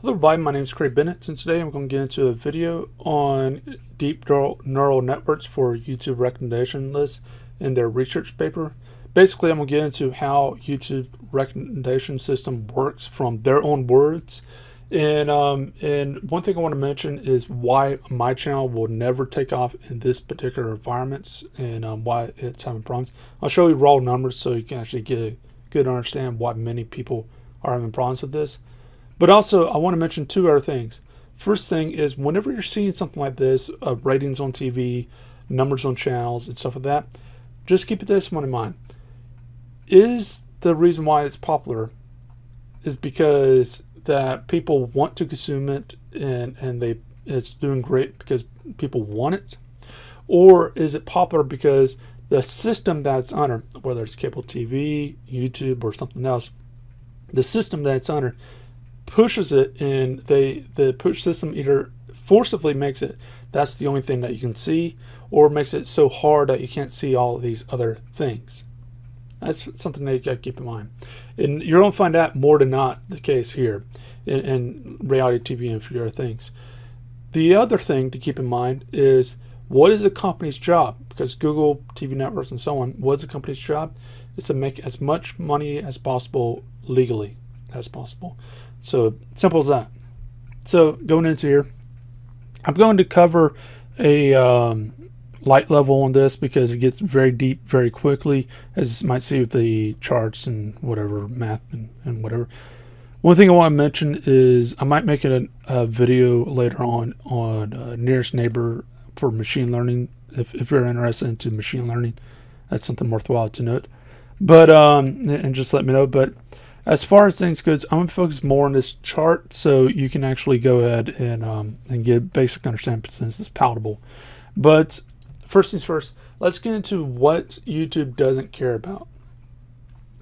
Hello everybody, my name is Craig Bennett, and today I'm going to get into a video on deep neural networks for YouTube recommendation lists in their research paper. Basically, I'm going to get into how YouTube recommendation system works from their own words. And one thing I want to mention is why my channel will never take off in this particular environments and why it's having problems. I'll show you raw numbers so you can actually get a good understand why many people are having problems with this. But also, I want to mention two other things. First thing is, whenever you're seeing something like this, ratings on TV, numbers on channels, and stuff like that, just keep this one in mind. Is the reason why it's popular is because that people want to consume it and it's doing great because people want it? Or is it popular because the system that's under, whether it's cable TV, YouTube, or something else, the system that's under pushes it, and the push system either forcibly makes it that's the only thing that you can see, or makes it so hard that you can't see all of these other things. That's something that you got to keep in mind, and you're going to find that more than not the case here in reality TV and a few other things. The other thing to keep in mind is, what is a company's job? Because Google, TV networks, and so on, what is a company's job? It's to make as much money as possible legally as possible. So simple as that. So going into here, I'm going to cover a light level on this because it gets very deep very quickly, as you might see with the charts and whatever, math and whatever. One thing I want to mention is I might make it a video later on nearest neighbor for machine learning. If you're interested into machine learning, that's something worthwhile to note. But and just let me know. But as far as things goes, I'm going to focus more on this chart so you can actually go ahead and get a basic understanding since it's palatable. But first things first, let's get into what YouTube doesn't care about.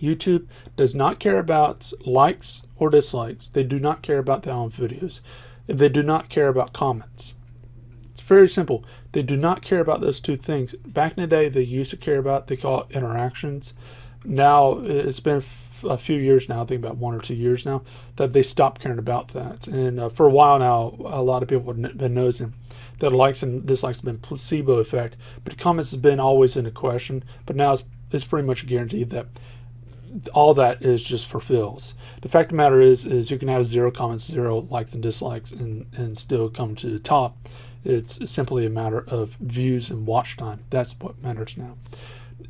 YouTube does not care about likes or dislikes. They do not care about their own videos. They do not care about comments. It's very simple. They do not care about those two things. Back in the day, they used to care about, they call it interactions. Now, it's been a few years now, I think about 1 or 2 years now, that they stopped caring about that. And for a while now, a lot of people have been noticing that likes and dislikes have been placebo effect, but comments has been always in a question, but now it's pretty much guaranteed that all that is just for fills. The fact of the matter is you can have 0 comments, 0 likes and dislikes, and still come to the top. It's simply a matter of views and watch time. That's what matters now.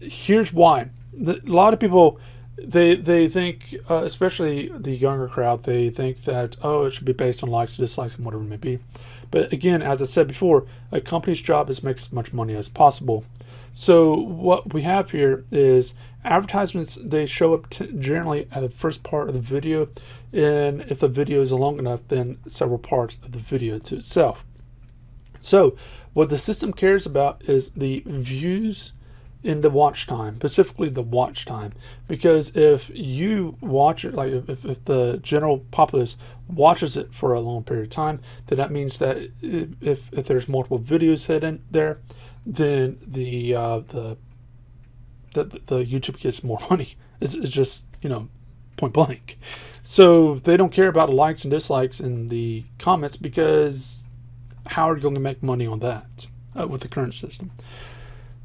Here's why. A lot of people, they think, especially the younger crowd, they think that, oh, it should be based on likes, dislikes, and whatever it may be. But again, as I said before, a company's job is to make as much money as possible. So what we have here is advertisements. They show up generally at the first part of the video, and if the video is long enough, then several parts of the video to itself. So what the system cares about is the views in the watch time, specifically the watch time, because if you watch it, like if the general populace watches it for a long period of time, then that means that if there's multiple videos hidden there, then the YouTube gets more money. It's just, point blank. So they don't care about the likes and dislikes and the comments, because how are you going to make money on that with the current system?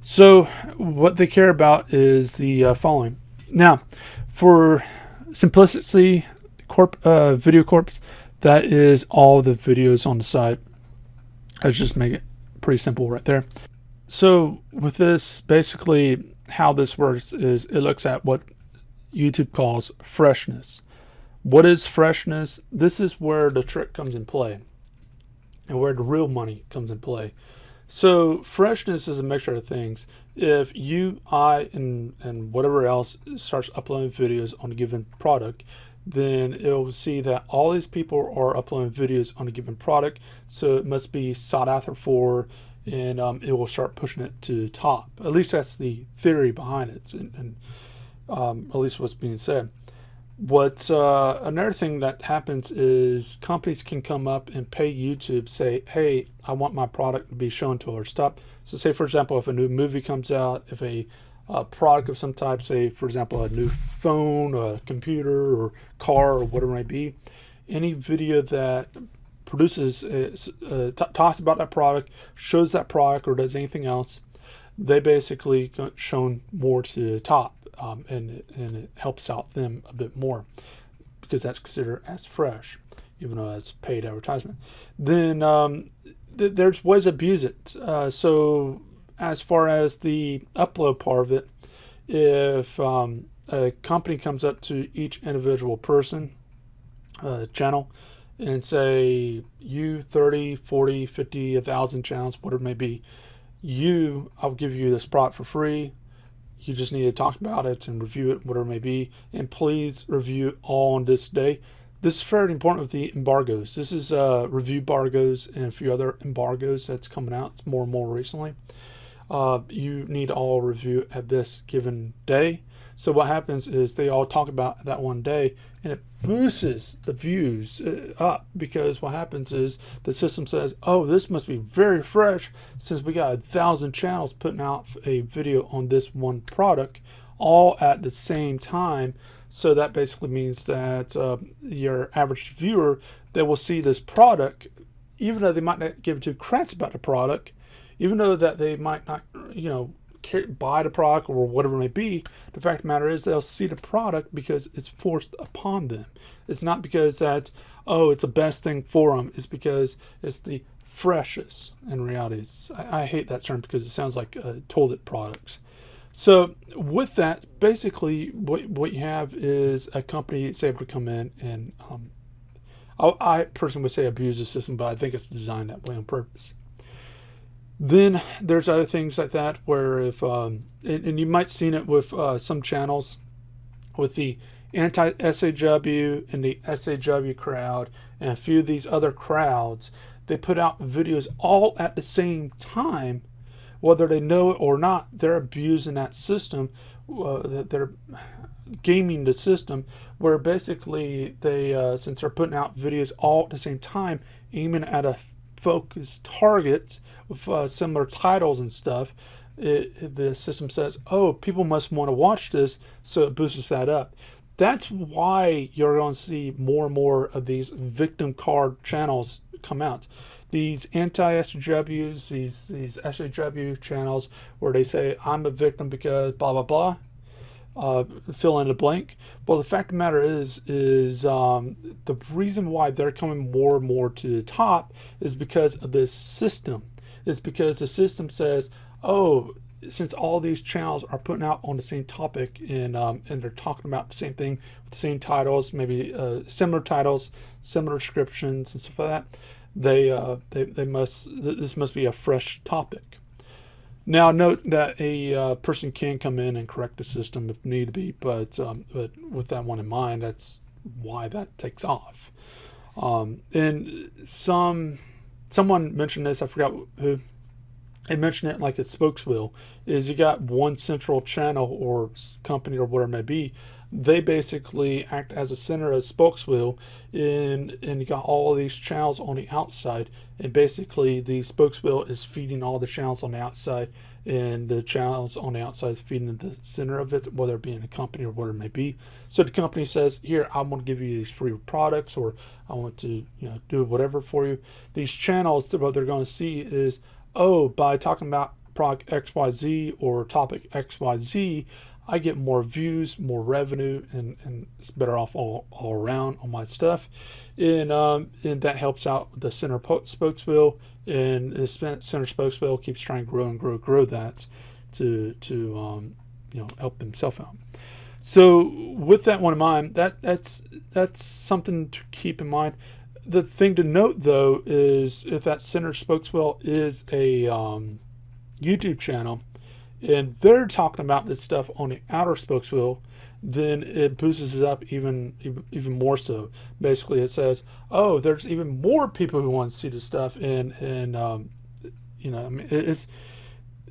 So what they care about is the following. Now, for simplicity, Video Corps, that is all the videos on the site. Let's just make it pretty simple right there. So with this, basically how this works is it looks at what YouTube calls freshness. What is freshness? This is where the trick comes in play and where the real money comes in play. So freshness is a mixture of things. If you, I, and whatever else starts uploading videos on a given product, then it will see that all these people are uploading videos on a given product, so it must be sought after for, and it will start pushing it to the top. At least that's the theory behind it, and at least what's being said. What another thing that happens is companies can come up and pay YouTube, say, hey, I want my product to be shown to our stuff. So say, for example, if a new movie comes out, if a product of some type, say, for example, a new phone, a computer, or car, or whatever it might be, any video that produces, talks about that product, shows that product, or does anything else, they basically got shown more to the top, and it helps out them a bit more because that's considered as fresh, even though that's paid advertisement. Then there's ways to abuse it. So as far as the upload part of it, if a company comes up to each individual person, channel, and say, you 30, 40, 50, 1,000 channels, whatever it may be, I'll give you this product for free. You just need to talk about it and review it, whatever it may be, and please review it all on this day. This is very important with the embargoes. This is review embargoes and a few other embargoes that's coming out more and more recently. You need to all review at this given day. So what happens is they all talk about that one day, and it boosts the views up, because what happens is the system says, oh, this must be very fresh since we got 1,000 channels putting out a video on this one product all at the same time. So that basically means that your average viewer, they will see this product, even though they might not give two crats about the product, even though that they might not, buy the product or whatever it may be. The fact of the matter is they'll see the product because it's forced upon them. It's not because that, oh, it's the best thing for them. It's because it's the freshest. In reality, I hate that term because it sounds like toilet products. So with that, basically what you have is a company that's able to come in and I personally would say abuse the system, but I think it's designed that way on purpose. Then there's other things like that where if, and you might have seen it with some channels with the anti-SAW and the SAW crowd and a few of these other crowds, they put out videos all at the same time, whether they know it or not. They're abusing that system, they're gaming the system, where basically they, since they're putting out videos all at the same time, aiming at a focused target with similar titles and stuff, the system says, oh, people must want to watch this, so it boosts that up. That's why you're going to see more and more of these victim card channels come out. These anti-SJWs, these SJW channels where they say, I'm a victim because blah, blah, blah. Fill in the blank. Well, the fact of the matter is the reason why they're coming more and more to the top is because of this system. It's because the system says, oh, since all these channels are putting out on the same topic and they're talking about the same thing with the same titles, maybe similar titles, similar descriptions and stuff like that, this must be a fresh topic. Now, note that a person can come in and correct the system if need be, but with that one in mind, that's why that takes off. And someone mentioned this, I forgot who. They mentioned it like a spokeswheel. Is you got one central channel or company or whatever it may be. They basically act as a center, as spokeswheel, and you got all of these channels on the outside, and basically the spokeswheel is feeding all the channels on the outside, and the channels on the outside is feeding the center of it, whether it be in a company or whatever it may be. So the company says, here, I want to give you these free products, or I want to do whatever for you. These channels, what they're going to see is, oh, by talking about product XYZ or topic XYZ, I get more views, more revenue, and it's better off all around on my stuff. And that helps out the center spokeswheel, and the center spokeswheel keeps trying to grow and grow that to help themselves out. So with that one in mind, that's something to keep in mind. The thing to note though is if that center spokeswheel is a YouTube channel, and they're talking about this stuff on the outer spokeswheel, then it boosts it up even more so. Basically, it says, oh, there's even more people who want to see this stuff, and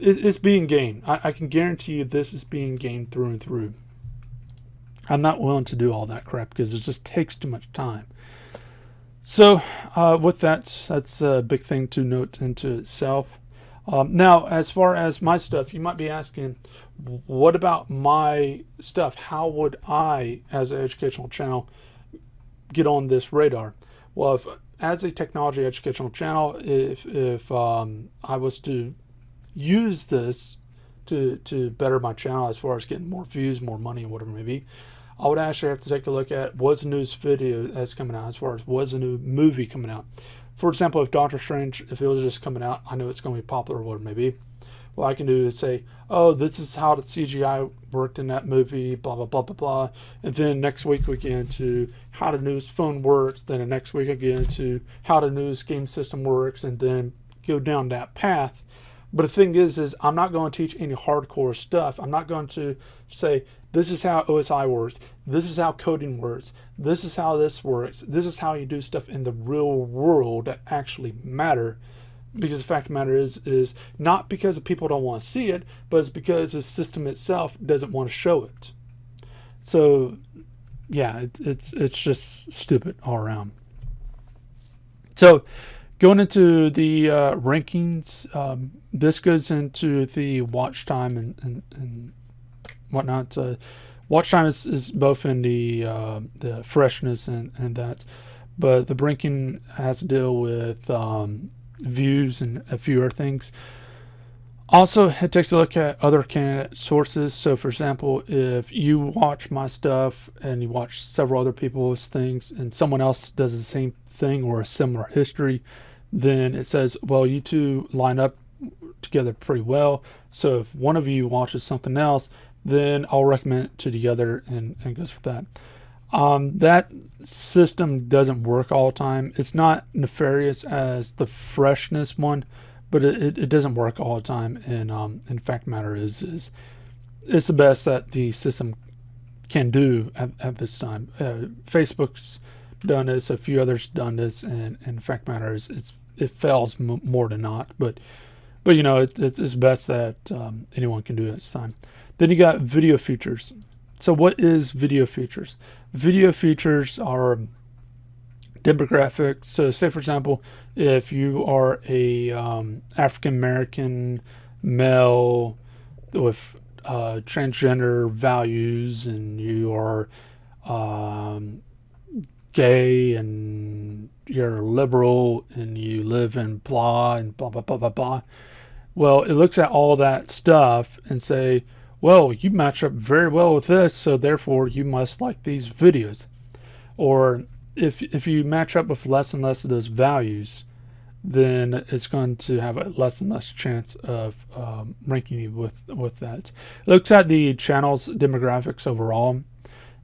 it's being gained. I can guarantee you this is being gained through and through. I'm not willing to do all that crap because it just takes too much time. So with that's a big thing to note into itself. Now, as far as my stuff, you might be asking, what about my stuff? How would I, as an educational channel, get on this radar? Well, if as a technology educational channel, if I was to use this to better my channel as far as getting more views, more money, and whatever it may be, I would actually have to take a look at what's the newest video that's coming out, as far as what's the new movie coming out. For example, if Doctor Strange, if it was just coming out, I know it's going to be popular or whatever it may be. What I can do is say, oh, this is how the CGI worked in that movie, blah, blah, blah, blah, blah. And then next week we get into how the newest phone works. Then the next week I get into how the newest game system works, and then go down that path. But the thing is I'm not going to teach any hardcore stuff. I'm not going to say, this is how OSI works. This is how coding works. This is how this works. This is how you do stuff in the real world that actually matter. Because the fact of the matter is not because the people don't want to see it, but it's because the system itself doesn't want to show it. So, yeah, it's just stupid all around. So, going into the rankings, this goes into the watch time and whatnot. Watch time is both in the freshness and that, but the ranking has to deal with views and a few other things. Also, it takes a look at other candidate sources. So, for example, if you watch my stuff and you watch several other people's things and someone else does the same thing or a similar history, then it says, well, you two line up together pretty well. So if one of you watches something else, then I'll recommend it to the other, and goes with that. That system doesn't work all the time. It's not nefarious as the freshness one, but it doesn't work all the time. And in fact, matter is it's the best that the system can do at this time. Facebook's done this, a few others done this, and in fact, matter is it fails more than not. But you know, it's best that anyone can do it at this time. Then you got video features. So what is video features? Video features are demographics. So say, for example, if you are a African American male with transgender values, and you are gay, and you're liberal, and you live in blah and blah blah blah blah blah. Well, it looks at all that stuff and say, well, you match up very well with this, so therefore you must like these videos. Or if you match up with less and less of those values, then it's going to have a less and less chance of ranking you with that. It looks at the channel's demographics overall,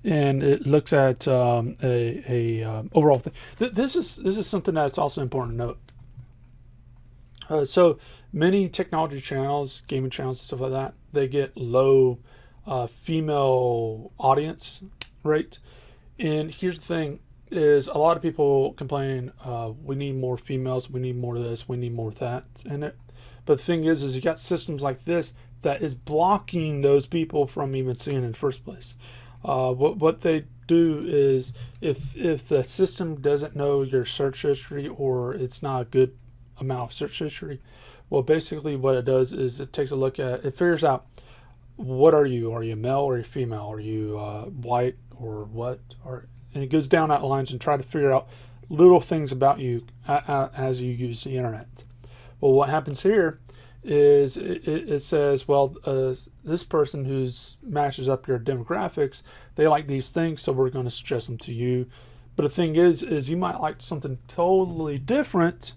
and it looks at overall thing. This is something that's also important to note. So many technology channels, gaming channels, and stuff like that, they get low female audience rate. And here's the thing: is a lot of people complain, we need more females, we need more of this, we need more of that in it. But the thing is you got systems like this that is blocking those people from even seeing it in the first place. What they do is, if the system doesn't know your search history, or it's not a good amount of search history, well, basically what it does is it takes a look at, it figures out, what are you? Are you male or are you female? Are you white or what? And it goes down that lines and try to figure out little things about you as you use the internet. Well, what happens here is it says, well, this person who's matches up your demographics, they like these things, so we're going to suggest them to you. But the thing is you might like something totally different,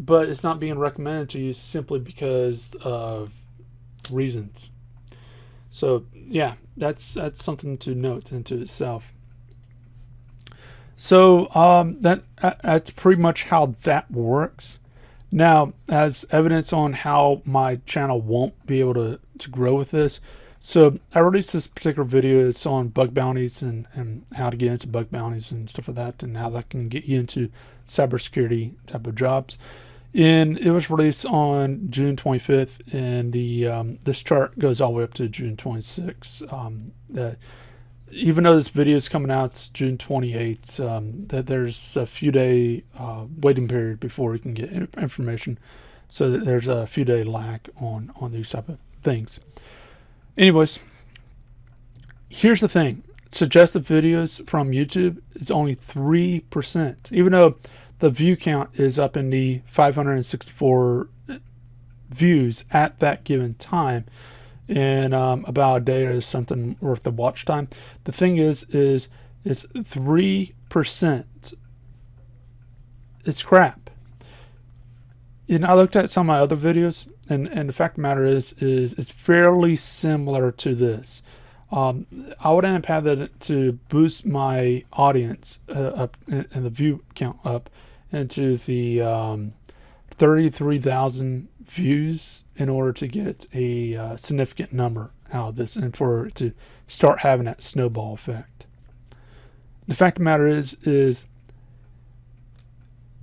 but it's not being recommended to you simply because of reasons. So yeah, that's something to note into itself. So that's pretty much how that works. Now, as evidence on how my channel won't be able to grow with this, so I released this particular video. It's on bug bounties and how to get into bug bounties and stuff like that, and how that can get you into cybersecurity type of jobs. And it was released on June 25th, and the this chart goes all the way up to June 26th. Even though this video is coming out, it's June 28th, that there's a few day waiting period before we can get information. So that there's a few day lag on these type of things. Anyways, here's the thing. suggested videos from YouTube is only 3%, even though the view count is up in the 564 views at that given time in about a day or something worth of watch time. The thing is it's 3%. It's crap. And I looked at some of my other videos, and the fact of the matter is it's fairly similar to this. I would end up having to boost my audience up and the view count up into the 33,000 views in order to get a significant number out of this and for it to start having that snowball effect. The fact of the matter is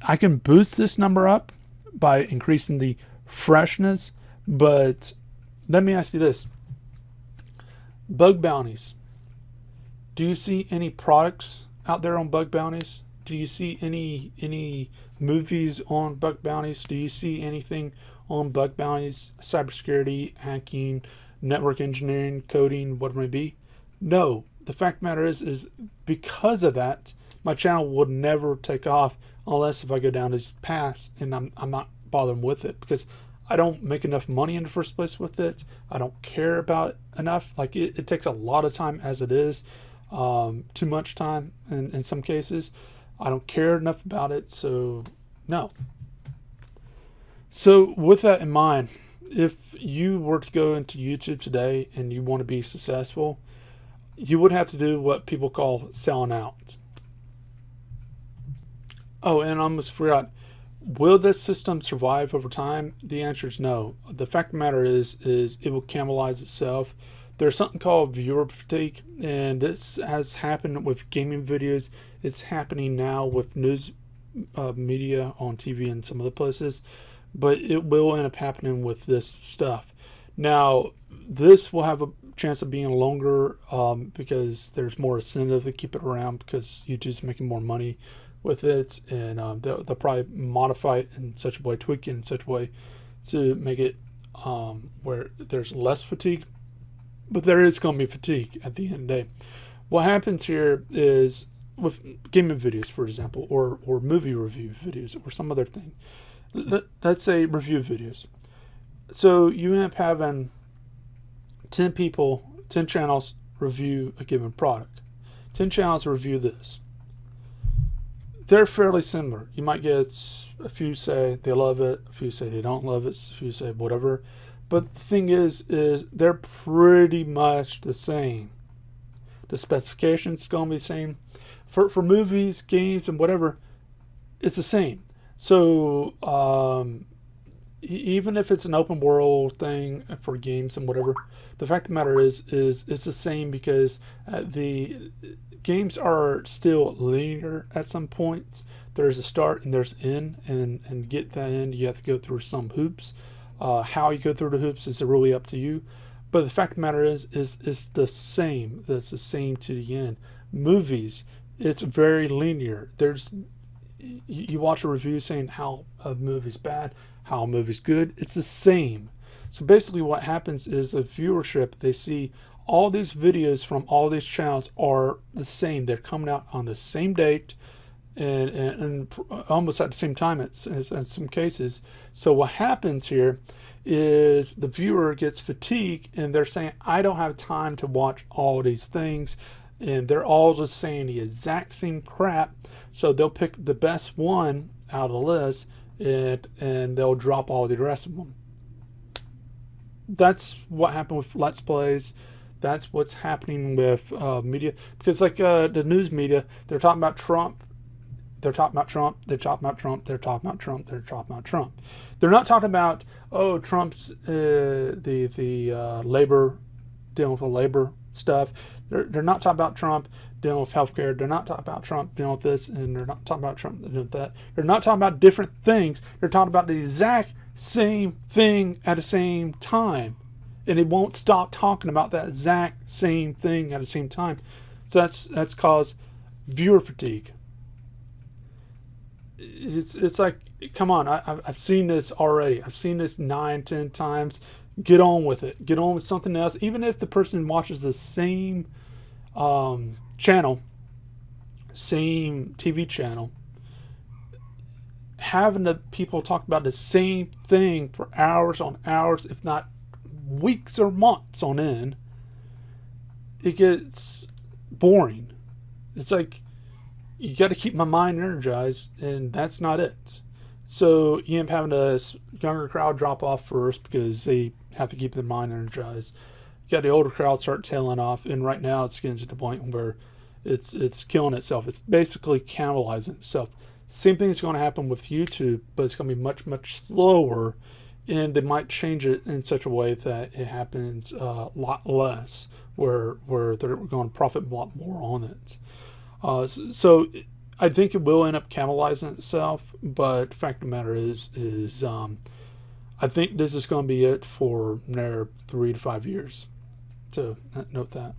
I can boost this number up by increasing the freshness, but let me ask you this. Bug bounties. Do you see any products out there on bug bounties? Do you see any movies on bug bounties? Do you see anything on bug bounties? Cybersecurity, hacking, network engineering, coding, whatever it may be? No. The fact of the matter is because of that, my channel would never take off unless if I go down this path and I'm not bothering with it, because I don't make enough money in the first place with it. I don't care about it enough. Like it takes a lot of time as it is, too much time in some cases. I don't care enough about it, so no. So with that in mind, if you were to go into YouTube today and you want to be successful, you would have to do what people call selling out. Oh, and I almost forgot. Will this system survive over time? The answer is no. The fact of the matter is it will cannibalize itself. There's something called viewer fatigue, and this has happened with gaming videos. It's happening now with news media on TV and some other places, but it will end up happening with this stuff. Now, this will have a chance of being longer because there's more incentive to keep it around because YouTube's making more money with it, and they'll probably modify it in such a way, tweak it in such a way to make it where there's less fatigue, but there is going to be fatigue at the end of the day. What happens here is with gaming videos, for example, or movie review videos or some other thing. Let's say review videos. So you end up having 10 people, 10 channels review a given product. 10 channels review this. They're fairly similar. You might get a few say they love it, a few say they don't love it, a few say whatever. But the thing is they're pretty much the same. The specifications going to be the same. For movies, games, and whatever, it's the same. So even if it's an open world thing for games and whatever, the fact of the matter is it's the same because the games are still linear at some point. There's a start and there's an end, and get that end you have to go through some hoops. How you go through the hoops is really up to you. But the fact of the matter is it's the same. It's the same to the end. Movies, it's very linear. You watch a review saying how a movie's bad, how a movie's good. It's the same. So basically what happens is the viewership, they see all these videos from all these channels are the same. They're coming out on the same date and almost at the same time in some cases. So what happens here is the viewer gets fatigued and they're saying, I don't have time to watch all these things. And they're all just saying the exact same crap. So they'll pick the best one out of the list and they'll drop all the rest of them. That's what happened with Let's Plays. That's what's happening with media. Because like the news media, they're talking about Trump. They're talking about Trump. They're talking about Trump. They're talking about Trump. They're talking about Trump. They're not talking about, oh, Trump's the labor, dealing with the labor stuff. They're not talking about Trump dealing with healthcare. They're not talking about Trump dealing with this, and they're not talking about Trump dealing with that. They're not talking about different things. They're talking about the exact same thing at the same time, and they won't stop talking about that exact same thing at the same time. So that's caused viewer fatigue. It's like, come on, I've seen this already. I've seen this 9, 10 times. Get on with it. Get on with something else. Even if the person watches the same channel, same TV channel, having the people talk about the same thing for hours on hours, if not weeks or months on end, it gets boring. It's like, you got to keep my mind energized, and that's not it. So you end up having a younger crowd drop off first because they have to keep their mind energized. You got the older crowd start tailing off, and right now it's getting to the point where it's killing itself. It's basically cannibalizing itself. Same thing is going to happen with YouTube, but it's going to be much, much slower, and they might change it in such a way that it happens a lot less, where they're going to profit a lot more on it. So I think it will end up cannibalizing itself, but the fact of the matter is I think this is going to be it for another 3 to 5 years. So note that.